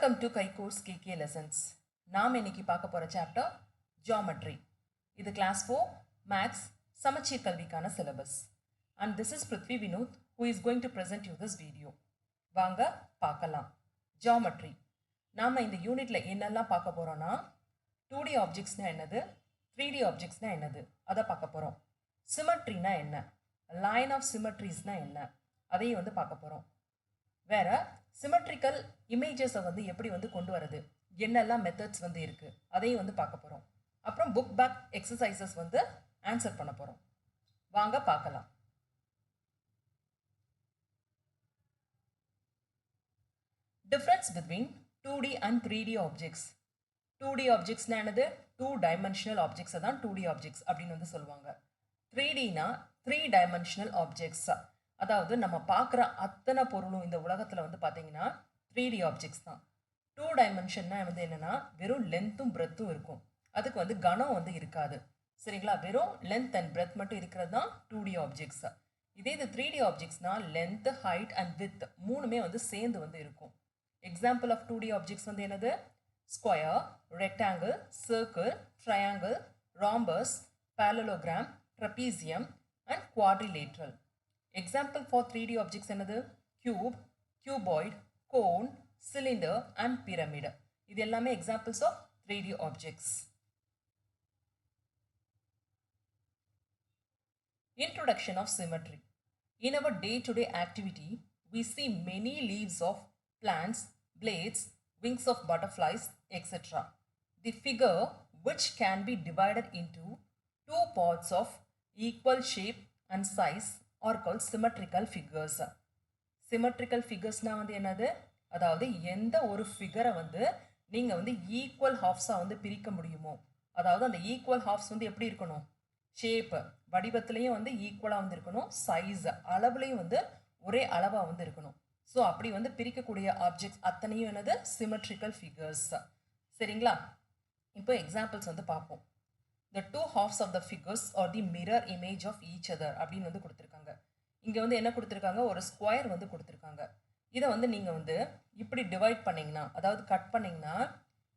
Welcome to Kaiko's KK Lessons. நாம் இன்னைக்கு பார்க்க போற சாப்டர் ஜியோமெட்ரி. இது கிளாஸ் 4 மேத்ஸ் சமச்சீர் கல்விக்கான syllabus. And this is Prithvi Vinod who is going to present you this video. வாங்க பார்க்கலாம். ஜியோமெட்ரி. நாம இந்த யூனிட்ல என்னெல்லாம் பார்க்க போறோம்னா 2D ஆப்ஜெக்ட்ஸ்னா என்னது, 3D ஆப்ஜெக்ட்ஸ்னா என்னது அதை பார்க்க போறோம். சிமெட்ரினா என்ன, லைன் ஆஃப் சிமெட்ரிஸ்னா என்ன அதையும் வந்து பார்க்க போறோம். வேற சிமெட்ரிக்கல் இமேஜஸை வந்து எப்படி வந்து கொண்டு வரது, என்னெல்லாம் மெத்தட்ஸ் வந்து இருக்குது அதையும் வந்து பார்க்க போகிறோம். அப்புறம் புக் பேக் எக்ஸசைசஸ் வந்து ஆன்சர் பண்ண போகிறோம். வாங்க பார்க்கலாம். Difference between 2D and 3D objects. 2D ஆப்ஜெக்ட்ஸ்னா என்னது, 2 டைமென்ஷனல் ஆப்ஜெக்ட்ஸை தான் 2D ஆப்ஜெக்ட்ஸ் அப்படின்னு வந்து சொல்லுவாங்க. 3Dனா 3 டைமென்ஷனல் ஆப்ஜெக்ட்ஸ், அதாவது நம்ம பார்க்குற அத்தனை பொருளும் இந்த உலகத்தில் வந்து பார்த்தீங்கன்னா 3D ஆப்ஜெக்ட்ஸ் தான். 2 டைமென்ஷன்னா வந்து என்னென்னா வெறும் லென்த்தும் பிரெத்தும் இருக்கும், அதுக்கு வந்து கனம் வந்து இருக்காது. சரிங்களா, வெறும் லென்த் அண்ட் பிரெத் மட்டும் இருக்கிறது தான் 2D ஆப்ஜெக்ட்ஸ். இதே இது 3D ஆப்ஜெக்ட்ஸ்னால் லென்த், ஹைட் அண்ட் வித் மூணுமே வந்து சேர்ந்து வந்து இருக்கும். எக்ஸாம்பிள் ஆஃப் 2D ஆப்ஜெக்ட்ஸ் வந்து என்னது, square, rectangle, circle, triangle, rhombus, parallelogram, trapezium and quadrilateral. Example for 3D objects என்னது, cube, cuboid, cone, cylinder and pyramid. இது எல்லாமே examples of 3D objects. Introduction of symmetry. In our day-to-day activity, we see many leaves of plants, blades, wings of butterflies, etc. The figure, which can be divided into two parts of equal shape and size, are called symmetrical figures. Symmetrical figuresனா வந்து என்னது, அதாவது எந்த ஒரு ஃபிகரை வந்து நீங்கள் வந்து equal ஹாஃப்ஸாக வந்து பிரிக்க முடியுமோ, அதாவது அந்த ஈக்குவல் ஹாஃப்ஸ் வந்து எப்படி இருக்கணும், ஷேப்பு வடிவத்துலேயும் வந்து ஈக்குவலாக வந்து இருக்கணும், சைஸ் அளவுலேயும் வந்து ஒரே அளவாக வந்து இருக்கணும். ஸோ அப்படி வந்து பிரிக்கக்கூடிய ஆப்ஜெக்ட்ஸ் அத்தனையும் என்னது, சிமெட்ரிக்கல் ஃபிகர்ஸ். சரிங்களா, இப்போ எக்ஸாம்பிள்ஸ் வந்து பார்ப்போம். The two halves of the figures are the mirror image of each other அப்படின்னு வந்து கொடுத்துருக்காங்க. இங்கே வந்து என்ன கொடுத்துருக்காங்க, ஒரு ஸ்கொயர் வந்து கொடுத்துருக்காங்க. இதை வந்து நீங்கள் வந்து இப்படி டிவைட் பண்ணிங்கன்னா, அதாவது கட் பண்ணிங்கன்னா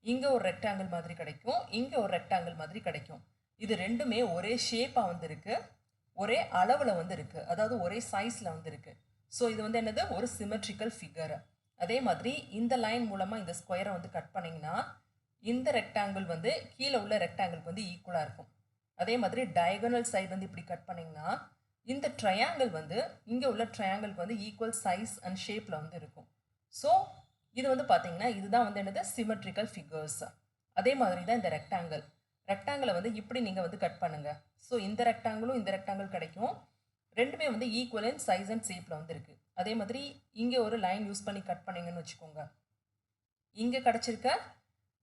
இங்கே ஒரு ரெக்டாங்கிள் மாதிரி கிடைக்கும், இங்கே ஒரு ரெக்டாங்கிள் மாதிரி கிடைக்கும். இது ரெண்டுமே ஒரே ஷேப்பாக வந்து இருக்குது, ஒரே அளவில் வந்து இருக்குது, அதாவது ஒரே சைஸில் வந்து இருக்குது. ஸோ இது வந்து என்னது, ஒரு சிமெட்ரிக்கல் ஃபிகர். அதே மாதிரி இந்த லைன் மூலமாக இந்த ஸ்கொயரை வந்து கட் பண்ணிங்கன்னா இந்த ரெக்டாங்கிள் வந்து கீழே உள்ள ரெக்டாங்கிளுக்கு வந்து ஈக்குவலாக இருக்கும். அதே மாதிரி டயகனல் சைடு வந்து இப்படி கட் பண்ணிங்கன்னா இந்த ட்ரையாங்கிள் வந்து இங்கே உள்ள ட்ரையாங்கிளுக்கு வந்து ஈக்குவல் சைஸ் அண்ட் ஷேப்பில் வந்து இருக்கும். ஸோ இது வந்து பார்த்தீங்கன்னா இதுதான் வந்து என்னது, சிமெட்ரிக்கல் ஃபிகர்ஸ். அதே மாதிரி தான் இந்த ரெக்டாங்கிளை வந்து இப்படி நீங்கள் வந்து கட் பண்ணுங்கள். ஸோ இந்த ரெக்டாங்கிளும் இந்த ரெக்டாங்கிள் கிடைக்கும், ரெண்டுமே வந்து ஈக்குவல் இன் சைஸ் அண்ட் ஷேப்பில் வந்து இருக்குது. அதே மாதிரி இங்கே ஒரு லைன் யூஸ் பண்ணி கட் பண்ணிங்கன்னு வச்சுக்கோங்க, இங்கே கிடச்சிருக்க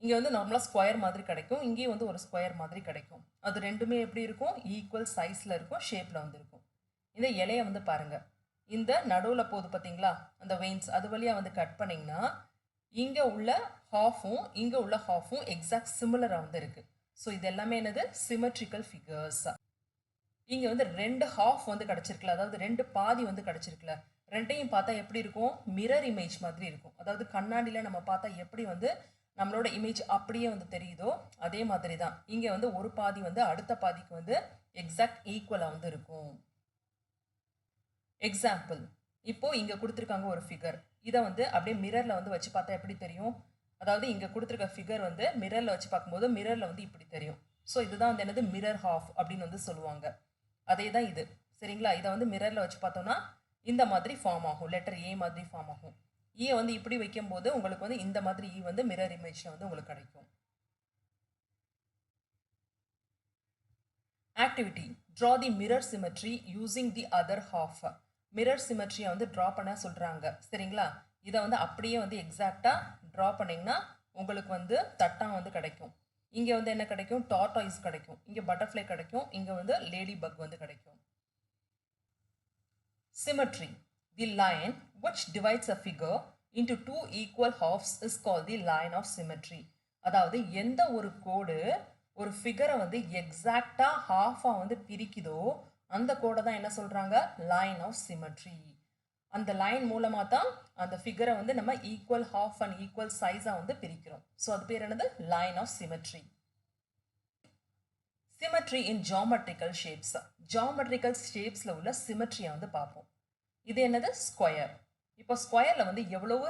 இங்கே வந்து நார்மலாக ஸ்கொயர் மாதிரி கிடைக்கும், இங்கேயும் வந்து ஒரு ஸ்கொயர் மாதிரி கிடைக்கும். அது ரெண்டுமே எப்படி இருக்கும், ஈக்குவல் சைஸில் இருக்கும், ஷேப்பில் வந்து இருக்கும். இந்த இலையை வந்து பாருங்கள், இந்த நடுவில் போகுது பார்த்தீங்களா அந்த வெயின்ஸ், அது வழியாக வந்து கட் பண்ணிங்கன்னா இங்கே உள்ள ஹாஃபும் இங்கே உள்ள ஹாஃபும் எக்ஸாக்ட் சிமிலராக வந்து இருக்குது. ஸோ இது எல்லாமே என்னது, சிமெட்ரிக்கல் ஃபிகர்ஸ். இங்கே வந்து ரெண்டு ஹாஃப் வந்து கிடச்சிருக்குல, அதாவது ரெண்டு பாதி வந்து கிடச்சிருக்குல, ரெண்டையும் பார்த்தா எப்படி இருக்கும், மிரர் இமேஜ் மாதிரி இருக்கும். அதாவது கண்ணாடியில் நம்ம பார்த்தா எப்படி வந்து நம்மளோட இமேஜ் அப்படியே வந்து தெரியுதோ அதே மாதிரி தான் இங்கே வந்து ஒரு பாதி வந்து அடுத்த பாதிக்கு வந்து எக்ஸாக்ட் ஈக்குவலாக வந்து இருக்கும். எக்ஸாம்பிள், இப்போது இங்கே கொடுத்துருக்காங்க ஒரு ஃபிகர், இதை வந்து அப்படியே மிரரில் வந்து வச்சு பார்த்தா எப்படி தெரியும், அதாவது இங்கே கொடுத்துருக்க ஃபிகர் வந்து மிரரில் வச்சு பார்க்கும்போது மிரரில் வந்து இப்படி தெரியும். ஸோ இதுதான் வந்து என்னது, மிரர் ஹாஃப் அப்படின்னு வந்து சொல்லுவாங்க. அதே தான் இது. சரிங்களா, இதை வந்து மிரரில் வச்சு பார்த்தோன்னா இந்த மாதிரி ஃபார்ம் ஆகும், லெட்டர் ஏ மாதிரி ஃபார்ம் ஆகும். ஈயை வந்து இப்படி வைக்கும்போது உங்களுக்கு வந்து இந்த மாதிரி ஈ வந்து மிரர் இமேஜில் வந்து உங்களுக்கு கிடைக்கும். Activity, draw the mirror symmetry using the other half. Mirror சிமெட்ரியை வந்து ட்ரா பண்ண சொல்கிறாங்க. சரிங்களா, இதை வந்து அப்படியே வந்து எக்ஸாக்டாக ட்ரா பண்ணிங்கன்னா உங்களுக்கு வந்து தட்டாக வந்து கிடைக்கும். இங்கே வந்து என்ன கிடைக்கும், டார்டாய்ஸ் கிடைக்கும், இங்கே பட்டர்ஃப்ளை கிடைக்கும், இங்கே வந்து லேடி பக் வந்து கிடைக்கும். Symmetry. The line which divides a figure into two equal halves is called the line of symmetry. அதாவது எந்த ஒரு கோடு ஒரு ஃபிகரை வந்து எக்ஸாக்டாக ஹாஃபாக வந்து பிரிக்குதோ அந்த கோடை தான் என்ன சொல்கிறாங்க, லைன் ஆஃப் சிமெட்ரி. அந்த லைன் மூலமாக தான் அந்த ஃபிகரை வந்து நம்ம ஈக்குவல் ஹாஃப் அண்ட் ஈக்குவல் சைஸாக வந்து பிரிக்கிறோம். ஸோ அது பேர் என்னது? Line of symmetry. Symmetry in geometrical shapes. Geometrical ஷேப்ஸில் உள்ள சிமெட்ரியை வந்து பார்ப்போம். இது என்னது? ஸ்கொயர். இப்போ ஸ்கொயரில் வந்து எவ்வளவு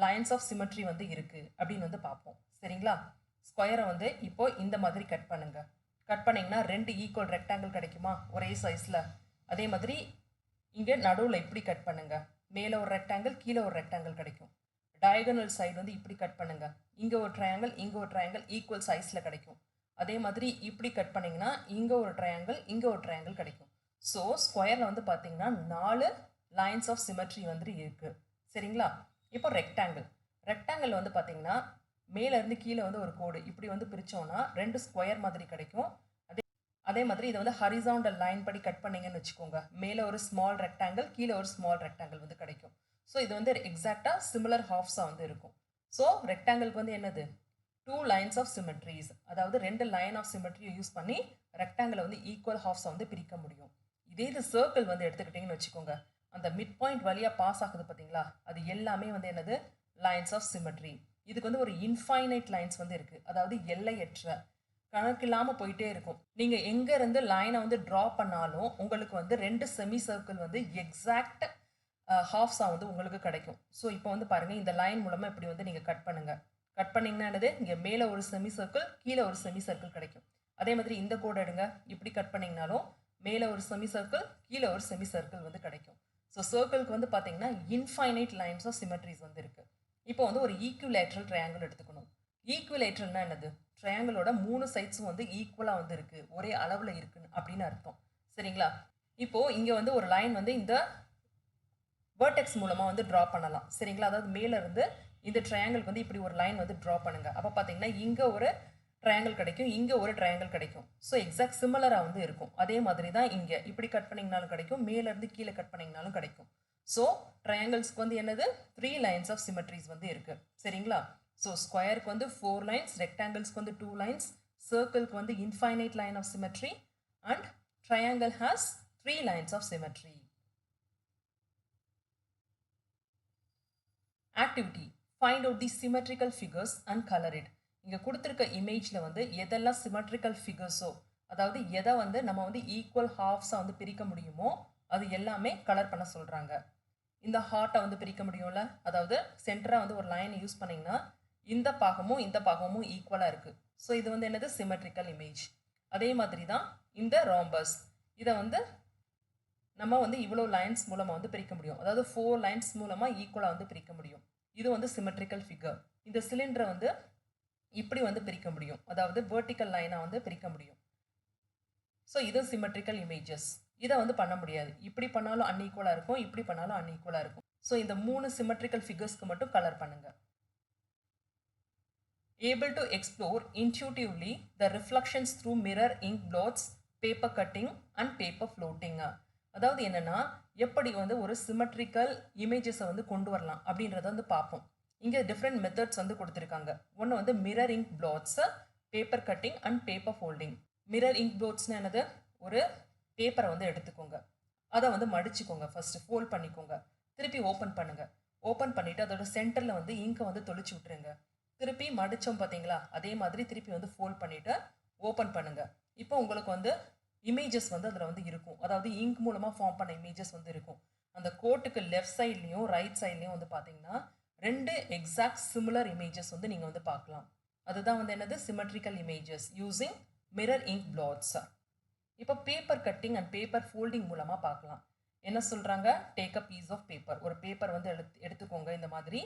லைன்ஸ் ஆஃப் சிமெட்ரி வந்து இருக்குது அப்படின்னு வந்து பார்ப்போம். சரிங்களா? ஸ்கொயரை வந்து இப்போ இந்த மாதிரி கட் பண்ணுங்க. கட் பண்ணிங்கன்னா 2 ஈக்குவல் ரெக்டாங்கிள் கிடைக்குமா ஒரே சைஸில்? அதே மாதிரி இங்கே நடுவில் இப்படி கட் பண்ணுங்க. மேலே ஒரு ரெக்டாங்கிள், கீழே ஒரு ரெக்டாங்கிள் கிடைக்கும். டயகனல் சைடு வந்து இப்படி கட் பண்ணுங்க. இங்கே ஒரு ட்ரையாங்கிள், இங்கே ஒரு ட்ரையாங்கிள் ஈக்குவல் சைஸில் கிடைக்கும். அதே மாதிரி இப்படி கட் பண்ணிங்கன்னா இங்கே ஒரு ட்ரையாங்கிள், இங்கே ஒரு ட்ரையாங்கிள் கிடைக்கும். ஸோ ஸ்கொயரில் வந்து பார்த்தீங்கன்னா 4 லைன்ஸ் ஆஃப் சிமெட்ரி வந்து இருக்குது. சரிங்களா? இப்போ ரெக்டாங்கிள். ரெக்டாங்கிள் வந்து பார்த்தீங்கன்னா மேலேருந்து கீழே வந்து ஒரு கோடு இப்படி வந்து பிரித்தோன்னா 2 ஸ்கொயர் மாதிரி கிடைக்கும். அதே மாதிரி இதை வந்து ஹரிசாண்டல் லைன் படி கட் பண்ணிங்கன்னு வச்சுக்கோங்க. மேலே ஒரு ஸ்மால் ரெக்டாங்கிள், கீழே ஒரு ஸ்மால் ரெக்டாங்கிள் வந்து கிடைக்கும். ஸோ இது வந்து எக்ஸாக்டாக சிமிலர் ஹாஃப்ஸாக வந்து இருக்கும். ஸோ ரெக்டாங்கிளுக்கு வந்து என்னது? 2 லைன்ஸ் ஆஃப் சிமெட்ரிஸ், அதாவது 2 லைன் ஆஃப் சிமெட்ரியை யூஸ் பண்ணி ரெக்டாங்கிளை வந்து ஈக்குவல் ஹாஃப்ஸை வந்து பிரிக்க முடியும். இதே இது சர்க்கிள் வந்து எடுத்துக்கிட்டிங்கன்னு வச்சுக்கோங்க. அந்த மிட் பாயிண்ட் வழியாக பாஸ் ஆகுது பார்த்தீங்களா? அது எல்லாமே வந்து என்னது? Lines of symmetry. இதுக்கு வந்து ஒரு இன்ஃபைனைட் லைன்ஸ் வந்து இருக்குது, அதாவது எல்லையற்ற, கணக்கு இல்லாமல் போயிட்டே இருக்கும். நீங்கள் எங்கேருந்து லைனை வந்து ட்ரா பண்ணாலும் உங்களுக்கு வந்து 2 செமி சர்க்கிள் வந்து எக்ஸாக்ட் ஹாஃப்ஸாக வந்து உங்களுக்கு கிடைக்கும். ஸோ இப்போ வந்து பாருங்கள், இந்த லைன் மூலமாக இப்படி வந்து நீங்கள் கட் பண்ணுங்கள். கட் பண்ணிங்கன்னா என்னது? இங்கே மேலே ஒரு செமி சர்க்கிள், கீழே ஒரு செமி சர்க்கிள் கிடைக்கும். அதே மாதிரி இந்த கோடு எடுங்க. இப்படி கட் பண்ணிங்கனாலும் மேலே ஒரு செமி சர்க்கிள், கீழே ஒரு செமி சர்க்கிள் வந்து கிடைக்கும். ஸோ சர்க்கிளுக்கு வந்து பார்த்தீங்கன்னா இன்ஃபைனைட் லைன்ஸ் ஆஃப் சிமெட்ரிஸ் வந்து இருக்குது. இப்போ வந்து ஒரு ஈக்குவலேட்ரல் ட்ரையாங்கிள் எடுத்துக்கணும். ஈக்குவலேட்ரல்னா என்னது? ட்ரையாங்கிளோட 3 சைட்ஸும் வந்து ஈக்குவலாக வந்து இருக்குது, ஒரே அளவில் இருக்குன்னு அப்படின்னு அர்த்தம். சரிங்களா? இப்போது இங்கே வந்து ஒரு லைன் வந்து இந்த வேர்டெக்ஸ் மூலமாக வந்து ட்ரா பண்ணலாம். சரிங்களா? அதாவது மேலேருந்து இந்த ட்ரையாங்கிளுக்கு வந்து இப்படி ஒரு லைன் வந்து ட்ரா பண்ணுங்கள். அப்போ பார்த்தீங்கன்னா இங்கே ஒரு ட்ரையாங்கிள் கிடைக்கும், இங்கே ஒரு ட்ரையாங்கிள் கிடைக்கும். ஸோ எக்ஸாக்ட் சிமிலராக வந்து இருக்கும். அதே மாதிரி தான் இங்கே இப்படி கட் பண்ணிங்கனாலும் கிடைக்கும், மேலேருந்து கீழே கட் பண்ணிங்கனாலும் கிடைக்கும். ஸோ ட்ரையாங்கிள்ஸ்க்கு வந்து என்னது? 3 லைன்ஸ் ஆஃப் சிமெட்ரிஸ் வந்து இருக்குது. சரிங்களா? ஸோ ஸ்கொயருக்கு வந்து 4 லைன்ஸ், ரெக்டாங்கிள்ஸ்க்கு வந்து 2 லைன்ஸ், சர்க்கிள்க்கு வந்து infinite line of symmetry, and triangle has 3 lines of symmetry. Activity: find out the symmetrical figures and colour it. இங்கே கொடுத்துருக்க இமேஜில் வந்து எதெல்லாம் சிமெட்ரிக்கல் ஃபிகர்ஸோ, அதாவது எதை வந்து நம்ம வந்து ஈக்குவல் ஹாஃப்ஸாக வந்து பிரிக்க முடியுமோ அது எல்லாமே கலர் பண்ண சொல்கிறாங்க. இந்த ஹார்ட்டை வந்து பிரிக்க முடியும்ல, அதாவது சென்டராக வந்து ஒரு லைனை யூஸ் பண்ணிங்கன்னா இந்த பாகமும் இந்த பாகமும் ஈக்குவலாக இருக்குது. ஸோ இது வந்து என்னது? Symmetrical image. அதே மாதிரி தான் இந்த ராம்பஸ், இதை வந்து நம்ம வந்து இவ்வளோ லைன்ஸ் மூலமாக வந்து பிரிக்க முடியும், அதாவது 4 லைன்ஸ் மூலமாக ஈக்குவலாக வந்து பிரிக்க முடியும். இது வந்து சிமெட்ரிக்கல் ஃபிகர். இந்த சிலிண்டரை வந்து இப்படி வந்து பிரிக்க முடியும், அதாவது வெர்டிக்கல் லைனாக வந்து பிரிக்க முடியும். ஸோ இது சிமெட்ரிக்கல் இமேஜஸ். இதை வந்து பண்ண முடியாது. இப்படி பண்ணாலும் அன்ஈக்குவலாக இருக்கும், இப்படி பண்ணாலும் அன்ஈக்குவலாக இருக்கும். ஸோ இந்த 3 சிமெட்ரிக்கல் ஃபிகர்ஸ்க்கு மட்டும் கலர் பண்ணுங்க. Able to explore intuitively the reflections through mirror ink blots, paper cutting and paper floating. அதாவது என்னன்னா, எப்படி வந்து ஒரு சிமெட்ரிக்கல் இமேஜஸை வந்து கொண்டு வரலாம் அப்படின்றத வந்து பார்ப்போம். இங்கே டிஃப்ரெண்ட் மெத்தட்ஸ் வந்து கொடுத்துருக்காங்க. ஒன்று வந்து mirror ink blots, paper cutting and paper folding. Mirror ink பிளாட்ஸ்னு என்னது? ஒரு பேப்பரை வந்து எடுத்துக்கோங்க, அதை வந்து மடிச்சுக்கோங்க, ஃபர்ஸ்ட் ஃபோல்ட் பண்ணிக்கோங்க, திருப்பி ஓப்பன் பண்ணுங்கள். ஓப்பன் பண்ணிவிட்டு அதோட சென்டரில் வந்து இங்கை வந்து தொளிச்சு விட்டுருங்க. திருப்பி மடித்தோம் பார்த்தீங்களா? அதே மாதிரி திருப்பி வந்து ஃபோல்ட் பண்ணிவிட்டு ஓப்பன் பண்ணுங்கள். இப்போ உங்களுக்கு வந்து இமேஜஸ் வந்து அதில் வந்து இருக்கும், அதாவது இங்க் மூலமாக ஃபார்ம் பண்ண இமேஜஸ் வந்து இருக்கும். அந்த கோட்டுக்கு லெஃப்ட் சைட்லேயும் ரைட் சைட்லேயும் வந்து பார்த்தீங்கன்னா 2 எக்ஸாக்ட் சிமிலர் இமேஜஸ் வந்து நீங்கள் வந்து பார்க்கலாம். அதுதான் வந்து என்னது? Symmetrical images using mirror ink blots. இப்போ paper cutting and paper folding மூலமாக பார்க்கலாம். என்ன சொல்கிறாங்க? Take a piece of paper, ஒரு பேப்பர் வந்து எடுத்துக்கோங்க இந்த மாதிரி,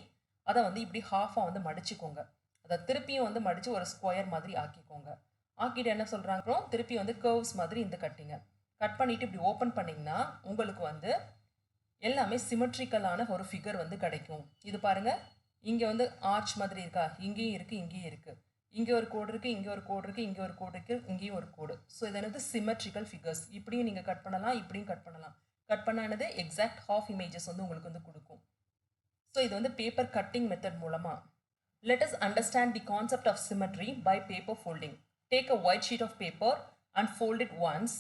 அதை வந்து இப்படி ஹாஃபாக வந்து மடிச்சுக்கோங்க, அதை திருப்பியும் வந்து மடித்து ஒரு ஸ்கொயர் மாதிரி ஆக்கிக்கோங்க. ஆக்கிட்டு என்ன சொல்கிறாங்களோ திருப்பி வந்து கர்வ்ஸ் மாதிரி இந்த கட்டிங்க. கட் பண்ணிவிட்டு இப்படி ஓப்பன் பண்ணிங்கன்னா உங்களுக்கு வந்து எல்லாமே சிமெட்ரிக்கலான ஒரு ஃபிகர் வந்து கிடைக்கும். இது பாருங்கள், இங்கே வந்து ஆர்ச் மாதிரி இருக்கா? இங்கேயும் இருக்குது, இங்கேயும் இருக்குது, இங்கே ஒரு கோடு இருக்குது, இங்கே ஒரு கோடு இருக்குது, இங்கே ஒரு கோடு இருக்குது, இங்கேயும் ஒரு கோடு. ஸோ இது என்னது? Symmetrical figures. இப்படியும் நீங்கள் கட் பண்ணலாம், இப்படியும் கட் பண்ணலாம். கட் பண்ணானது எக்ஸாக்ட் ஹாஃப் இமேஜஸ் வந்து உங்களுக்கு வந்து கொடுக்கும். ஸோ இது வந்து பேப்பர் கட்டிங் மெத்தட் மூலமாக. Let us understand the concept of symmetry by paper folding. Take a white sheet of paper and fold it once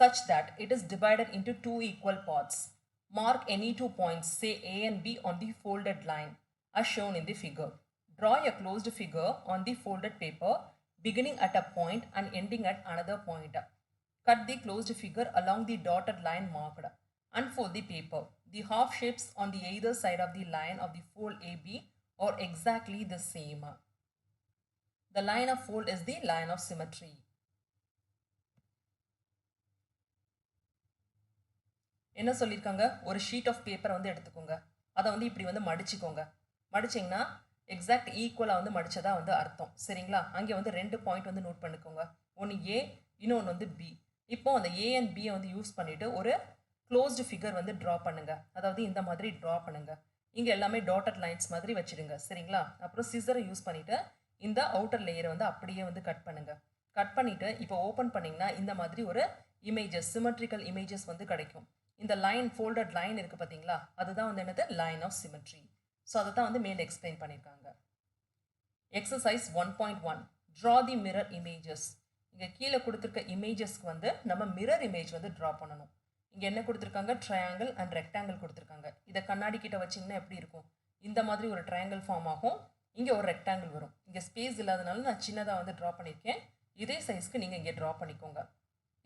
such that it is divided into 2 equal parts. Mark any 2 points, say A and B, on the folded line as shown in the figure. Draw a closed figure on the folded paper beginning at a point and ending at another point. Cut the closed figure along the dotted line marked. Unfold the paper. The half shapes on the either side of the line of the fold AB are exactly the same. The line of fold is the line of symmetry. என்ன சொல்லியிருக்காங்க, ஒரு sheet of பேப்பரை வந்து எடுத்துக்கோங்க, அதை வந்து இப்படி வந்து மடிச்சுக்கோங்க. மடிச்சிங்கன்னா எக்ஸாக்ட் ஈக்குவலாக வந்து மடித்ததாக வந்து அர்த்தம். சரிங்களா? அங்கே வந்து 2 பாயிண்ட் வந்து நோட் பண்ணிக்கோங்க. ஒன்று ஏ, இன்னொன்று வந்து பி. இப்போ அந்த ஏ அண்ட் பியை வந்து யூஸ் பண்ணிவிட்டு ஒரு க்ளோஸ்டு ஃபிகர் வந்து ட்ரா பண்ணுங்கள். அதாவது இந்த மாதிரி ட்ரா பண்ணுங்கள். இங்கே எல்லாமே டாட்டட் லைன்ஸ் மாதிரி வச்சுடுங்க. சரிங்களா? அப்புறம் சிசரை யூஸ் பண்ணிவிட்டு இந்த அவுட்டர் லேயரை வந்து அப்படியே வந்து கட் பண்ணுங்கள். கட் பண்ணிவிட்டு இப்போ ஓப்பன் பண்ணிங்கன்னா இந்த மாதிரி ஒரு இமேஜஸ், சிமெட்ரிக்கல் இமேஜஸ் வந்து கிடைக்கும். இந்த லைன், ஃபோல்டட் லைன் இருக்குது பார்த்தீங்களா, அதுதான் வந்து என்னது, லைன் ஆஃப் சிமெட்ரி. ஸோ அதை தான் வந்து மேலே எக்ஸ்பிளைன் பண்ணியிருக்காங்க. Exercise 1.1 draw the mirror images. இங்கே கீழே கொடுத்துருக்க இமேஜஸ்க்கு வந்து நம்ம மிரர் இமேஜ் வந்து ட்ரா பண்ணணும். இங்கே என்ன கொடுத்துருக்காங்க, ட்ரையாங்கிள் அண்ட் ரெக்டாங்கிள் கொடுத்துருக்காங்க. இதை கண்ணாடி கிட்ட வச்சிங்கன்னா எப்படி இருக்கும், இந்த மாதிரி ஒரு ட்ரையாங்கிள் ஃபார்ம் ஆகும். இங்கே ஒரு ரெக்டாங்கிள் வரும். இங்கே ஸ்பேஸ் இல்லாதனால நான் சின்னதாக வந்து ட்ரா பண்ணியிருக்கேன். இதே சைஸ்க்கு நீங்கள் இங்கே ட்ரா பண்ணிக்கோங்க.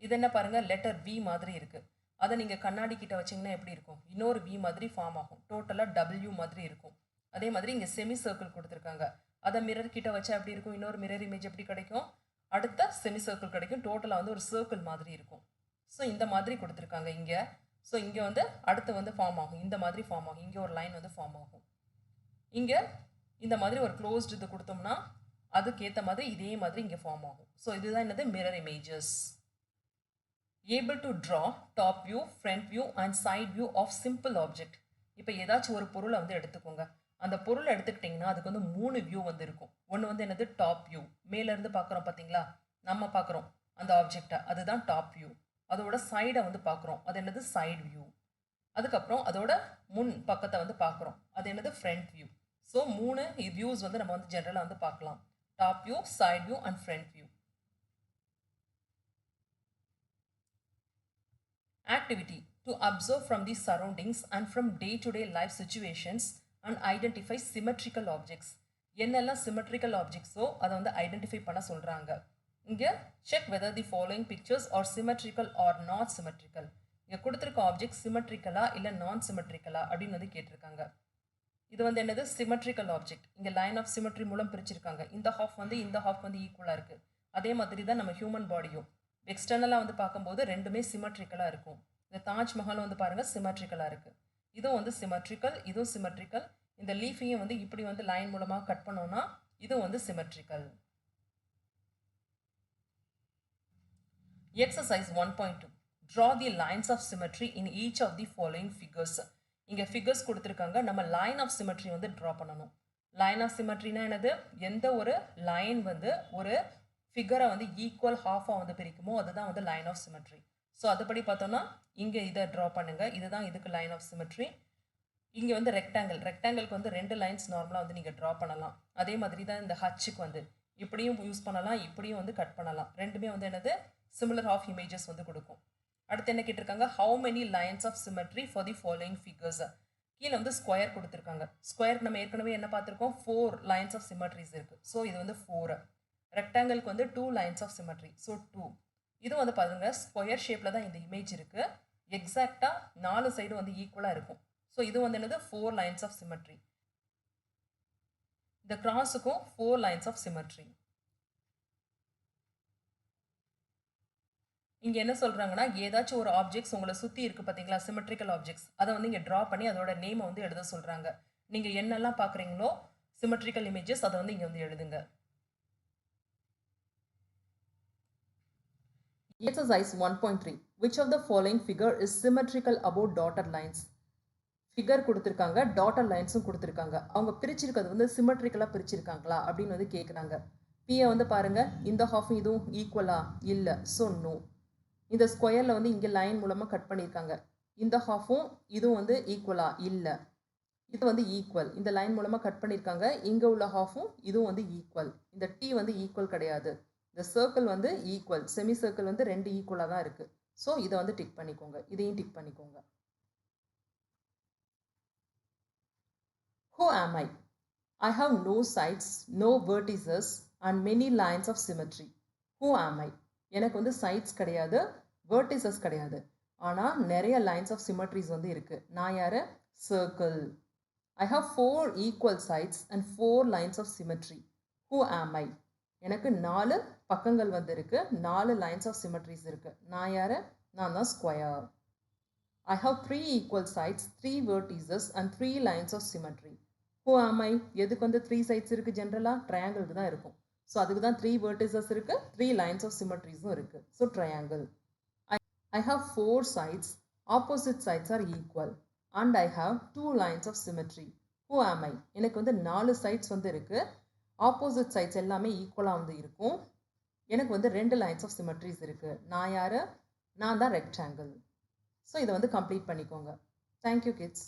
இது என்ன பாருங்கள், லெட்டர் வி மாதிரி இருக்குது. அதை நீங்கள் கண்ணாடி கிட்ட வச்சிங்கன்னா எப்படி இருக்கும், இன்னொரு வி மாதிரி ஃபார்ம் ஆகும். டோட்டலாக டபிள்யூ மாதிரி இருக்கும். அதே மாதிரி இங்கே செமி சர்க்கிள் கொடுத்துருக்காங்க. அதை மிரர் கிட்ட வச்சா எப்படி இருக்கும், இன்னொரு மிரர் இமேஜ் எப்படி கிடைக்கும், அடுத்த செமி சர்க்கிள் கிடைக்கும். டோட்டலாக வந்து ஒரு சர்க்கிள் மாதிரி இருக்கும். ஸோ இந்த மாதிரி கொடுத்துருக்காங்க இங்கே. ஸோ இங்கே வந்து அடுத்து வந்து ஃபார்ம் ஆகும், இந்த மாதிரி ஃபார்ம் ஆகும். இங்கே ஒரு லைன் வந்து ஃபார்ம் ஆகும். இங்கே இந்த மாதிரி ஒரு க்ளோஸ்டு இது கொடுத்தோம்னா அதுக்கேற்ற மாதிரி இதே மாதிரி இங்கே ஃபார்ம் ஆகும். ஸோ இதுதான் என்னது, mirror images. Able to draw top view, front view and side view of simple object. இப்போ ஏதாச்சும் ஒரு பொருளை வந்து எடுத்துக்கோங்க. அந்த பொருளை எடுத்துக்கிட்டிங்கன்னா அதுக்கு வந்து 3 வியூ வந்து இருக்கும். ஒன்று வந்து என்னது, டாப் வியூ, மேலேருந்து பார்க்குறோம் பார்த்தீங்களா, நம்ம பார்க்குறோம் அந்த ஆப்ஜெக்டை, அதுதான் டாப் வியூ. அதோட சைடை வந்து பார்க்குறோம், அது என்னது, சைடு வியூ. அதுக்கப்புறம் அதோட முன் பக்கத்தை வந்து பார்க்குறோம், அது என்னது, ஃப்ரண்ட் வியூ. ஸோ 3 வியூஸ் வந்து நம்ம வந்து ஜென்ரலாக வந்து பார்க்கலாம், top view, side view and front view. Activity to observe from the surroundings and from day-to-day life situations and identify symmetrical objects. என்னெல்லாம் symmetrical objectsோ அதை வந்து ஐடென்டிஃபை பண்ண சொல்கிறாங்க. இங்கே check whether the following pictures are symmetrical or not symmetrical. இங்கே கொடுத்துருக்க object சிமெட்ரிக்கலா இல்லை நான் சிமெட்ரிக்கலா அப்படின்னு வந்து கேட்டிருக்காங்க. இது வந்து என்னது, சிமெட்ரிக்கல் ஆப்ஜெக்ட். இங்கே லைன் ஆஃப் சிமெட்ரி மூலம் பிரிச்சிருக்காங்க. இந்த ஹாஃப் வந்து இந்த ஹாஃப் வந்து ஈக்குவலாக இருக்குது. அதே மாதிரி தான் நம்ம ஹியூமன் பாடியும் எக்ஸ்டர்னலாக வந்து பார்க்கும்போது ரெண்டுமே சிமெட்ரிக்கலாக இருக்கும். இந்த தாஜ்மஹால் வந்து பாருங்கள் சிமெட்ரிக்கலாக இருக்குது. இதுவும் வந்து சிமெட்ரிக்கல், இதுவும் சிமெட்ரிக்கல். இந்த லீஃபையும் வந்து இப்படி வந்து லைன் மூலமாக கட் பண்ணோன்னா இதுவும் வந்து symmetrical. Exercise 1.2 draw the lines of symmetry in each of the following figures. இங்கே ஃபிகர்ஸ் கொடுத்துருக்காங்க, நம்ம லைன் ஆஃப் சிமெட்ரி வந்து ட்ரா பண்ணணும். லைன் ஆஃப் சிமெட்ரினா என்னது, எந்த ஒரு லைன் வந்து ஒரு ஃபிகரை வந்து ஈக்குவல் ஹாஃபாக வந்து பிரிக்குமோ அதுதான் வந்து லைன் ஆஃப் சிமெட்ரி. ஸோ அதுபடி பார்த்தோன்னா இங்கே இதை ட்ரா பண்ணுங்கள், இதுதான் இதுக்கு லைன் ஆஃப் சிமெட்ரி. இங்கே வந்து ரெக்டாங்கிள், ரெக்டாங்கிளுக்கு வந்து 2 லைன்ஸ் நார்மலாக வந்து நீங்கள் ட்ரா பண்ணலாம். அதே மாதிரி தான் இந்த ஹச்சுக்கு வந்து இப்படியும் யூஸ் பண்ணலாம், இப்படியும் வந்து கட் பண்ணலாம். ரெண்டுமே வந்து என்னது, சிமிலர் ஆஃப் இமேஜஸ் வந்து கொடுக்கும். அடுத்து என்ன கேட்டிருக்காங்க, how many lines of symmetry for the following figures. கீழே வந்து ஸ்கொயர் கொடுத்துருக்காங்க. ஸ்கொயருக்கு நம்ம ஏற்கனவே என்ன பார்த்துருக்கோம், 4 லைன்ஸ் ஆஃப் சிமெட்ரிஸ் இருக்குது. ஸோ இது வந்து 4. ரெக்டாங்கிளுக்கு வந்து 2 லைன்ஸ் ஆஃப் சிமெட்ரி, ஸோ 2. இது வந்து பாருங்கள் ஸ்கொயர் ஷேப்பில் தான் இந்த இமேஜ் இருக்குது. எக்ஸாக்டாக 4 சைடு வந்து ஈக்குவலாக இருக்கும். ஸோ இது வந்து என்னது, 4 லைன்ஸ் ஆஃப் சிமெட்ரி. இந்த கிராஸுக்கும் 4 லைன்ஸ் ஆஃப் சிமெட்ரி. இங்கே என்ன சொல்கிறாங்கன்னா, ஏதாச்சும் ஒரு ஆப்ஜெக்ட்ஸ் உங்களை சுற்றி இருக்குது பார்த்தீங்களா, சிமெட்ரிக்கல் ஆப்ஜெக்ட்ஸ், அதை வந்து இங்கே ட்ரா பண்ணி அதோட நேமை வந்து எழுத சொல்கிறாங்க. நீங்கள் என்னெல்லாம் பார்க்குறீங்களோ சிமெட்ரிக்கல் இமேஜஸ் அதை வந்து இங்கே வந்து எழுதுங்க. Exercise 1.3 which of the following figure is symmetrical about dotted lines. Figure கொடுத்துருக்காங்க, டாட்டட் லைன்ஸும் கொடுத்துருக்காங்க. அவங்க பிரிச்சிருக்கிறது வந்து சிமெட்ரிக்கலாக பிரிச்சிருக்காங்களா அப்படின்னு வந்து கேட்குறாங்க. பியை வந்து பாருங்கள், இந்த ஹாஃபும் இதுவும் ஈக்குவலா, இல்லை, ஸோ நோ. இந்த ஸ்கொயரில் வந்து இங்கே லைன் மூலமாக கட் பண்ணியிருக்காங்க. இந்த ஹாஃபும் இதுவும் வந்து ஈக்குவலா, இல்லை, இது வந்து ஈக்குவல். இந்த லைன் மூலமாக கட் பண்ணியிருக்காங்க. இங்கே உள்ள ஹாஃபும் இதுவும் வந்து ஈக்குவல். இந்த டி வந்து ஈக்குவல் கிடையாது. இந்த சர்க்கிள் வந்து ஈக்குவல், செமி சர்க்கிள் வந்து 2 ஈக்குவலாக தான் இருக்குது. ஸோ இதை வந்து டிக் பண்ணிக்கோங்க, இதையும் டிக் பண்ணிக்கோங்க. Who am I? I have no sides, no vertices and many lines of symmetry. Who am I? எனக்கு வந்து சைட்ஸ் கிடையாது, vertices கிடையாது. ஆனால் நிறைய lines of symmetries வந்து இருக்கு. நான் யாரு? Circle. I have 4 equal sides and 4 lines of symmetry. Who am I? எனக்கு 4 பக்கங்கள் வந்து இருக்கு, 4 lines of symmetries இருக்கு. நான் யாரு? நான் தான் square. I have 3 equal sides, 3 vertices and 3 lines of symmetry. Who am I? எதுக்கு வந்து 3 sides இருக்கு ஜென்ரலாக? ட்ரையாங்கிளுக்கு தான் இருக்கும். ஸோ அதுக்கு தான் 3 vertices இருக்கு, 3 lines of symmetries இருக்கு. So triangle. I have 4 sides, opposite sides are equal and I have 2 lines of symmetry. Who am I? எனக்கு வந்து 4 sides வந்து இருக்கு, opposite sides எல்லாமே ஈக்குவலாக வந்து இருக்கும். எனக்கு வந்து 2 lines of symmetries இருக்கு. நான் யாரு? நான் தான் rectangle. ஸோ இதை வந்து கம்ப்ளீட் பண்ணிக்கோங்க. Thank you kids.